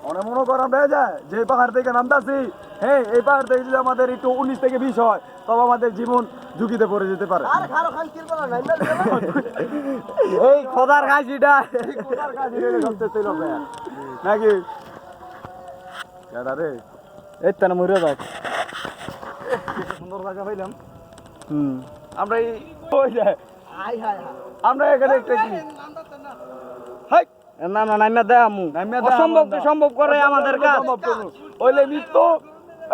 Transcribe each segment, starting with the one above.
অনেক মনে কর আমরা যায় যে পাহাড় থেকে নামতাছি, হ্যাঁ এই পাহাড় থেকে যদি আমাদের একটু 19 থেকে 20 হয় তবে আমাদের জীবন ঝুঁকিতে পড়ে যেতে পারে। এই খোদার কাশিটা নাকি রে এই তো না মরে যাক। সুন্দর জায়গা পাইলাম হুম আমরা এই ওই যায় আমরা এখানে একটা কি হাই না না নাইমা দেয়ামু নাইমা দেয়া অসম্ভবকে সম্ভব করে আমাদের কাজ। ওইলে মৃত্যু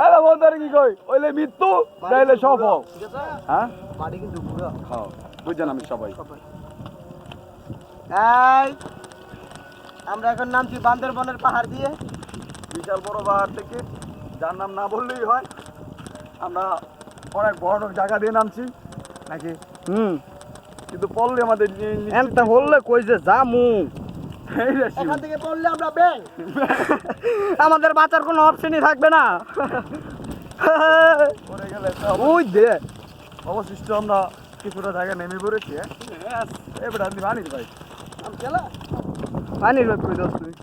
এলা বন্ধের কি কই ওইলে মৃত্যু নাইলে সফল। হ্যাঁ মাটি কিন্তু পুরো হ্যাঁ বুঝছেন আমি সবাই এই আমরা এখন নামছি বান্দরবনের পাহাড় দিয়ে। বিশাল বড় পাহাড় থেকে, যার নাম না বললেই হয়। আমরা অনেক বড় জায়গা দিয়ে নামছি নাকি, হুম কিন্তু পড়লে আমাদের এনটা বললে কই যে জামু এখান থেকে পড়লে আমরা ব্যাং। আমাদের বাঁচার কোনো অপশনই থাকবে না। পড়ে গেলে ওই দে অবশিষ্ট আমরা কিছুটা জায়গা নেমে পড়েছি। এবার আপনি মানিস ভাই আমি গেলা পানির লোক কই দোস তুই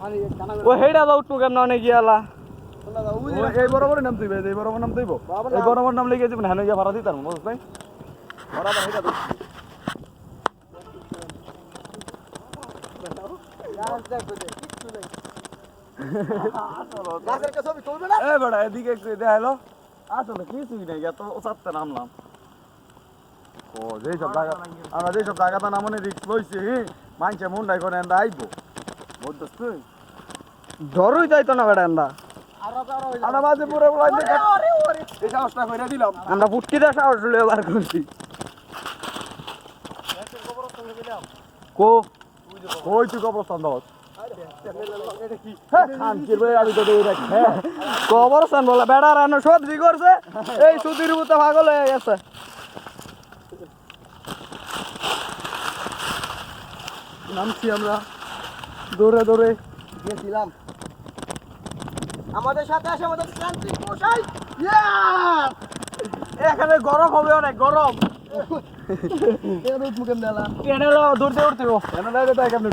মানে কানা ও হেডা দাও টু কেমন অনেক গিয়ালা এই বরাবরই নাম তুইবে, এই বরাবর নাম তুইব, এই বরাবর নাম লিখে যাবেন, হ্যাঁ গিয়ে ভাড়া দিতাম বুঝছ ভাই বরাবর এটা তো গাছের কাছে ছবি তুলবে না। এই বড় এদিকে একটু দেখাইলো আসলে কিছুই নাই, এত চাপতে নামলাম। ও যেসব জায়গা আমরা যেসব জায়গাটা নামনে রিক্স লইছি মানছে মুন্ডাই করে এন্দা আইবো বুঝছিস তুই। ডরই যাইতো না বেড়া আমরা আমরা মাঝে পুরো এই সাহসটা করে দিলাম। আমরা পুটকি দা সাহস লয়ে বার করছি কো কই তুই কবরস্থান দাও খানকির ভাই আমি তো দেই রাখি। হ্যাঁ কবরস্থান বলে বেড়া রানো সবজি করছে এই সুতির মতো পাগল হয়ে গেছে। নামছি আমরা দৌড়ে দৌড়ে গেছিলাম। আমাদের সাথে আসে আমাদের ক্রান্তিক মশাই। এখানে গরম হবে অনেক গরম। মুখে মেলা ট্রেনে দৌড়তে উঠতে কেন